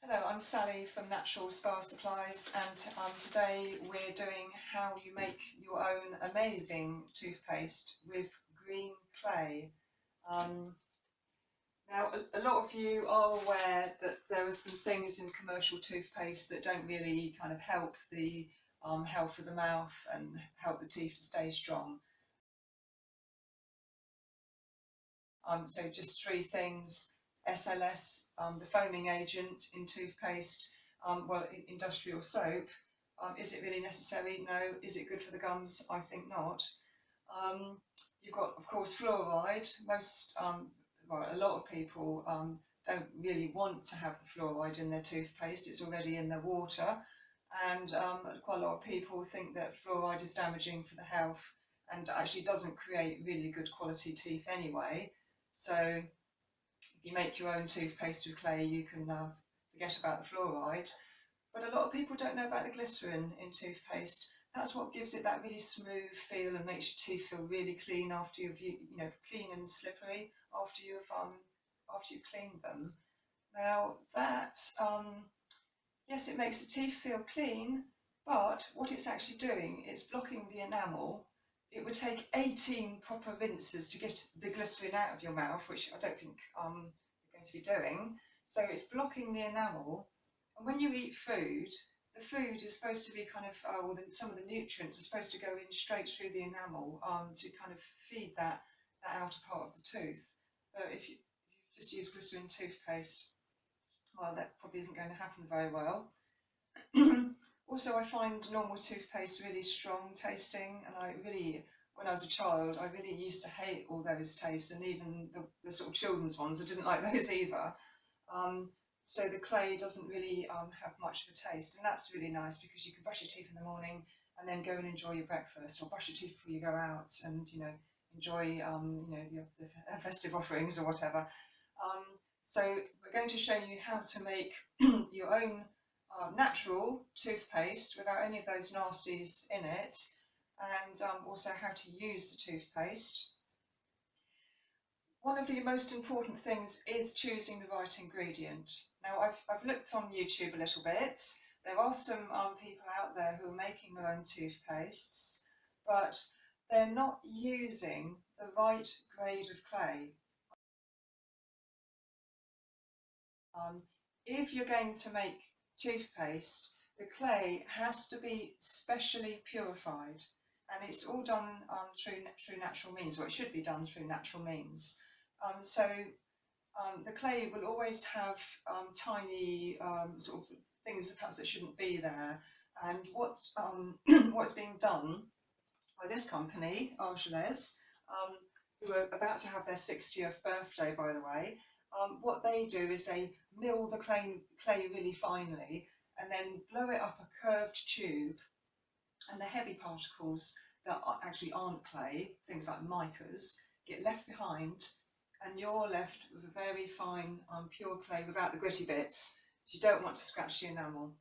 Hello, I'm Sally from Natural Spa Supplies, and today we're doing how you make your own amazing toothpaste with green clay. Um, Now, a lot of you are aware that there are some things in commercial toothpaste that don't really kind of help the health of the mouth and help the teeth to stay strong. So just three things: SLS, the foaming agent in toothpaste, industrial soap. Is it really necessary? No. Is it good for the gums? I think not. You've got, of course, fluoride. A lot of people don't really want to have the fluoride in their toothpaste. It's already in their water. And quite a lot of people think that fluoride is damaging for the health and actually doesn't create really good quality teeth anyway. So if you make your own toothpaste with clay, you can forget about the fluoride. But a lot of people don't know about the glycerin in toothpaste. That's what gives it that really smooth feel and makes your teeth feel really clean after clean and slippery after you've cleaned them. Now that yes, it makes the teeth feel clean, but what it's actually doing, it's blocking the enamel. It would take 18 proper rinses to get the glycerin out of your mouth, which I don't think you're going to be doing. So it's blocking the enamel. And when you eat food, the food is supposed to be kind of, some of the nutrients are supposed to go in straight through the enamel to kind of feed that outer part of the tooth. But if you just use glycerin toothpaste, well, that probably isn't going to happen very well. Also, I find normal toothpaste really strong tasting, and when I was a child, I really used to hate all those tastes, and even the sort of children's ones, I didn't like those either. So the clay doesn't really have much of a taste, and that's really nice because you can brush your teeth in the morning and then go and enjoy your breakfast, or brush your teeth before you go out and enjoy the festive offerings or whatever. So we're going to show you how to make your own natural toothpaste without any of those nasties in it, and also how to use the toothpaste. One of the most important things is choosing the right ingredient. Now, I've looked on YouTube a little bit. There are some people out there who are making their own toothpastes, but they're not using the right grade of clay. If you're going to make toothpaste, the clay has to be specially purified, and it's all done through natural means, or it should be done through natural means. The clay will always have tiny sort of things perhaps that shouldn't be there, and what's being done by this company, Argelès, who are about to have their 60th birthday, by the way. What they do is they mill the clay really finely and then blow it up a curved tube, and the heavy particles that actually aren't clay, things like micas, get left behind, and you're left with a very fine pure clay without the gritty bits, because you don't want to scratch the enamel.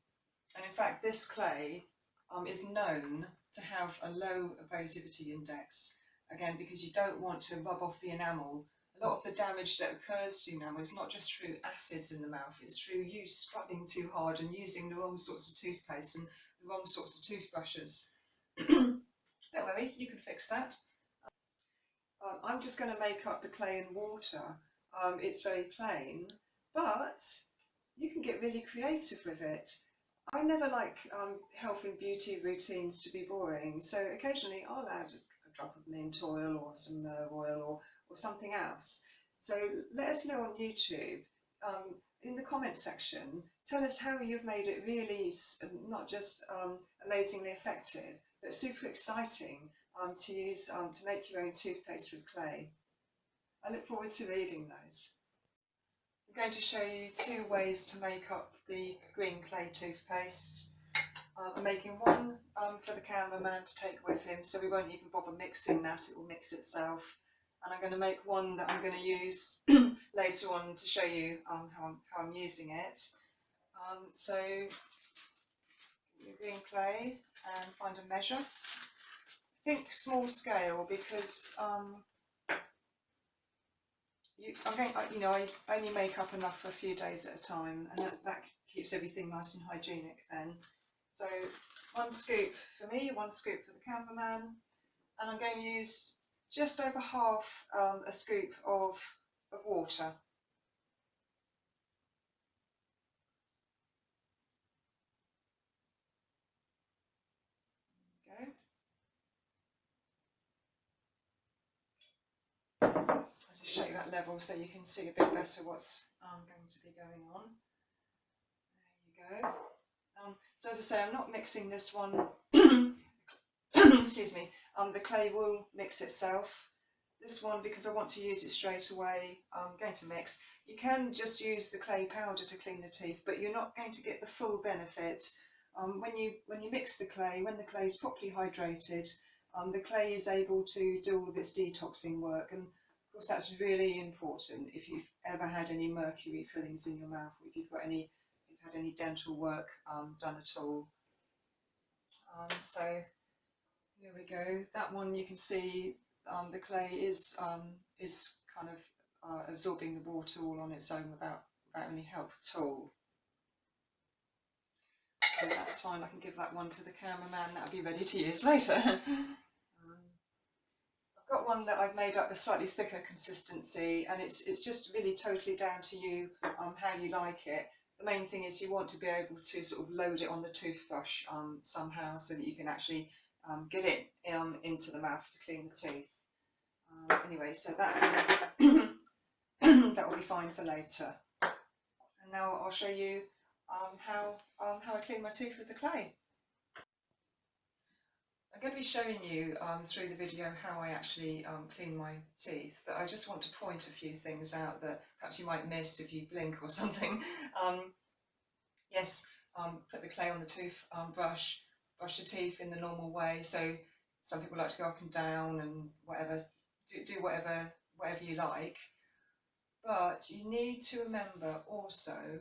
And in fact, this clay is known to have a low abrasivity index, again because you don't want to rub off the enamel. A lot of the damage that occurs to enamel is not just through acids in the mouth, it's through you scrubbing too hard and using the wrong sorts of toothpaste and the wrong sorts of toothbrushes. Don't worry, you can fix that. I'm just going to make up the clay and water. It's very plain, but you can get really creative with it. I never like health and beauty routines to be boring, so occasionally I'll add a drop of mint oil or some nerve oil or something else. So let us know on YouTube, in the comments section, tell us how you've made it really not just amazingly effective, but super exciting to use to make your own toothpaste with clay. I look forward to reading those. I'm going to show you two ways to make up the green clay toothpaste. I'm making one for the cameraman to take with him, so we won't even bother mixing that, it will mix itself. And I'm going to make one that I'm going to use later on to show you how I'm using it. So green clay and find a measure. Think small scale, because I only make up enough for a few days at a time, and that keeps everything nice and hygienic then. So 1 scoop for me, 1 scoop for the cameraman, and I'm going to use just over half a scoop of water. There we go. I'll just shake that level so you can see a bit better what's going to be going on. There you go. So as I say, I'm not mixing this one. Excuse me. The clay will mix itself. This one, because I want to use it straight away, I'm going to mix. You can just use the clay powder to clean the teeth, but you're not going to get the full benefit. When you mix the clay, when the clay is properly hydrated, the clay is able to do all of its detoxing work, and of course that's really important if you've ever had any mercury fillings in your mouth, or if you've had any dental work done at all. So here we go. That one you can see the clay is kind of absorbing the water all on its own without any help at all. So that's fine. I can give that one to the cameraman. That'll be ready to use later. I've got one that I've made up a slightly thicker consistency, and it's just really totally down to you how you like it. The main thing is you want to be able to sort of load it on the toothbrush somehow, so that you can actually get it into the mouth to clean the teeth. Anyway, so that that will be fine for later. And now I'll show you how I clean my teeth with the clay. I'm going to be showing you through the video how I actually clean my teeth, but I just want to point a few things out that perhaps you might miss if you blink or something. Yes, put the clay on the toothbrush, brush your teeth in the normal way. So some people like to go up and down and whatever, do whatever you like. But you need to remember also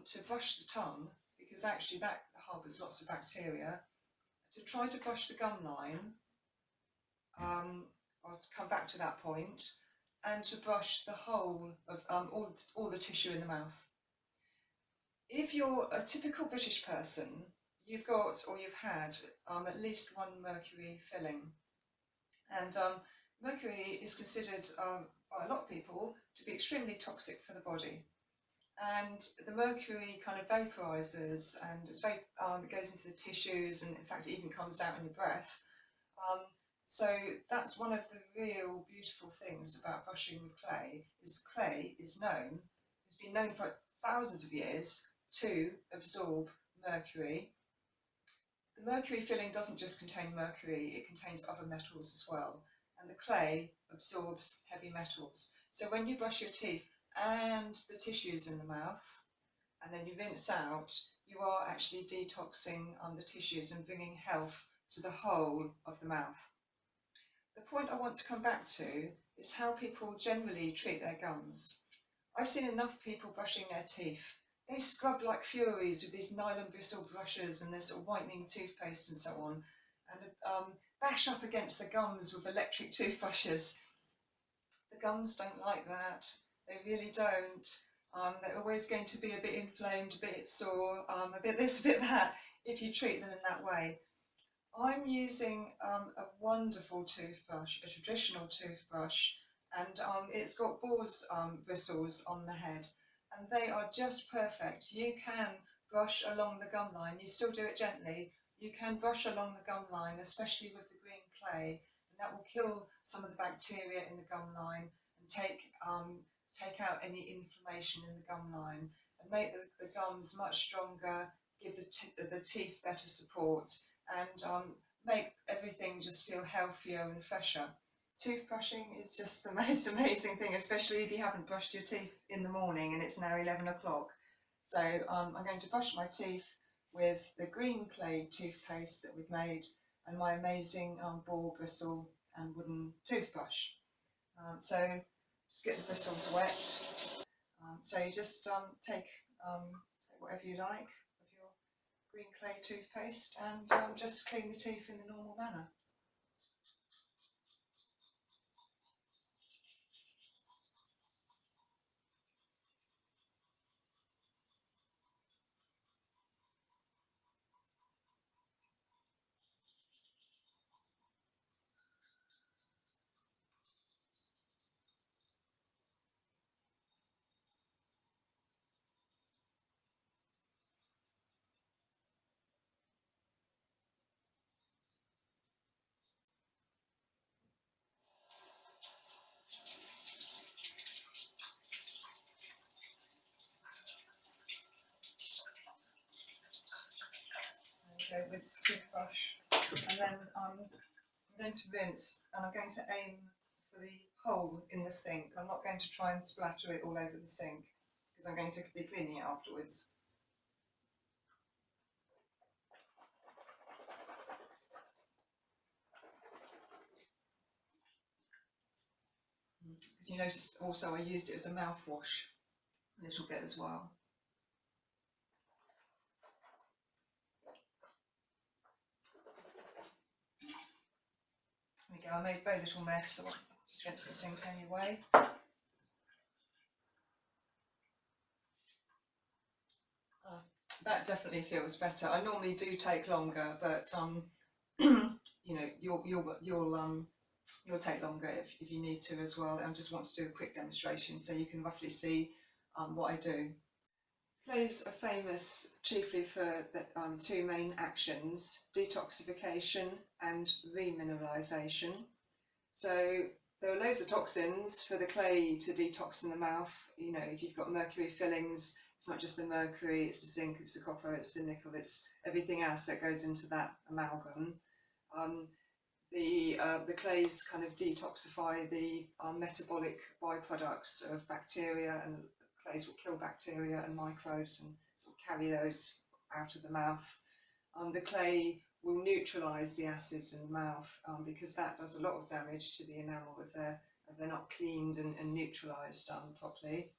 to brush the tongue, because actually that harbours lots of bacteria. To try to brush the gum line, I'll come back to that point, and to brush the whole of all the tissue in the mouth. If you're a typical British person, you've got or you've had at least 1 mercury filling, and mercury is considered by a lot of people to be extremely toxic for the body. And the mercury kind of vaporizes, and it's very, it goes into the tissues, and in fact it even comes out in your breath. So that's one of the real beautiful things about brushing with clay is known, has been known for thousands of years to absorb mercury. The mercury filling doesn't just contain mercury, it contains other metals as well. And the clay absorbs heavy metals. So when you brush your teeth and the tissues in the mouth, and then you rinse out, you are actually detoxing the tissues and bringing health to the whole of the mouth. The point I want to come back to is how people generally treat their gums. I've seen enough people brushing their teeth. They scrub like furies with these nylon bristle brushes and their sort of whitening toothpaste and so on, and bash up against the gums with electric toothbrushes. The gums don't like that. They really don't. They're always going to be a bit inflamed, a bit sore, a bit this, a bit that, if you treat them in that way. I'm using a wonderful toothbrush, a traditional toothbrush, and it's got boar's bristles on the head, and they are just perfect. You can brush along the gum line. You still do it gently. You can brush along the gum line, especially with the green clay, and that will kill some of the bacteria in the gum line and take out any inflammation in the gum line and make the gums much stronger, give the teeth better support, and make everything just feel healthier and fresher. Toothbrushing is just the most amazing thing, especially if you haven't brushed your teeth in the morning and it's now 11 o'clock. So I'm going to brush my teeth with the green clay toothpaste that we've made and my amazing boar bristle and wooden toothbrush. So just get the bristles wet. So you just take whatever you like of your green clay toothpaste and just clean the teeth in the normal manner. Okay, rinse toothbrush, and then I'm going to rinse, and I'm going to aim for the hole in the sink. I'm not going to try and splatter it all over the sink because I'm going to be cleaning it afterwards. Because you notice also I used it as a mouthwash a little bit as well. There we go, I made very little mess, so I'll just rinse the sink anyway. That definitely feels better. I normally do take longer, but you know, you'll take longer if you need to as well. I just want to do a quick demonstration so you can roughly see what I do. Clays are famous chiefly for the two main actions: detoxification and remineralization. So there are loads of toxins for the clay to detox in the mouth. You know, if you've got mercury fillings, it's not just the mercury, it's the zinc, it's the copper, it's the nickel, it's everything else that goes into that amalgam. The clays kind of detoxify the metabolic byproducts of bacteria, and clays will kill bacteria and microbes and sort of carry those out of the mouth. The clay will neutralise the acids in the mouth because that does a lot of damage to the enamel if they're not cleaned and neutralised properly.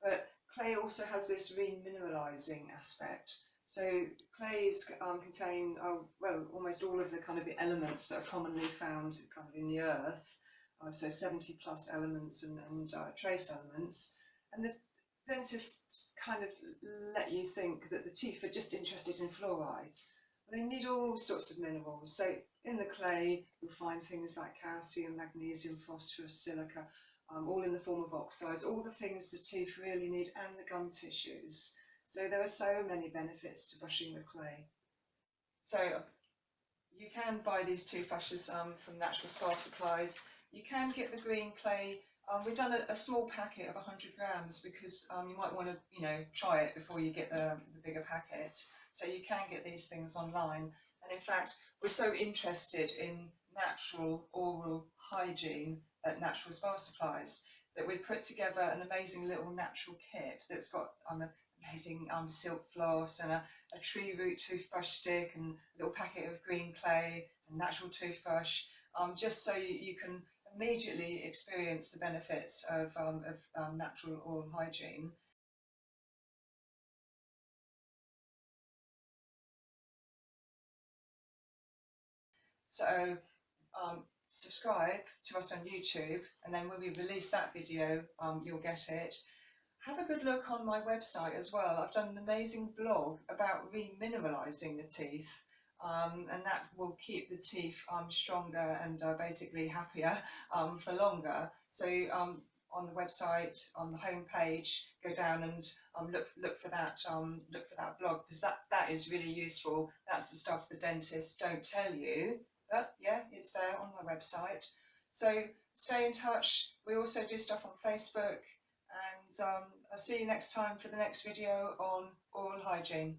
But clay also has this remineralising aspect. So clays contain well, almost all of the kind of the elements that are commonly found kind of in the earth. So 70 plus elements and trace elements. And the dentists kind of let you think that the teeth are just interested in fluoride. They need all sorts of minerals. So in the clay, you'll find things like calcium, magnesium, phosphorus, silica, all in the form of oxides, all the things the teeth really need, and the gum tissues. So there are so many benefits to brushing with clay. So you can buy these toothbrushes from natural spa supplies. You can get the green clay. We've done a small packet of 100 grams because you might want to, you know, try it before you get the bigger packet. So you can get these things online. And in fact, we're so interested in natural oral hygiene at Natural Spa Supplies that we've put together an amazing little natural kit that's got amazing silk floss and a tree root toothbrush stick and a little packet of green clay and natural toothbrush, just so you can immediately experience the benefits of natural oral hygiene. So subscribe to us on YouTube, and then when we release that video, you'll get it. Have a good look on my website as well. I've done an amazing blog about remineralizing the teeth, and that will keep the teeth stronger and basically happier for longer. So on the website, on the home page, go down and look for that blog, because that is really useful. That's the stuff the dentists don't tell you, but yeah, it's there on my website. So stay in touch. We also do stuff on Facebook, and I'll see you next time for the next video on oral hygiene.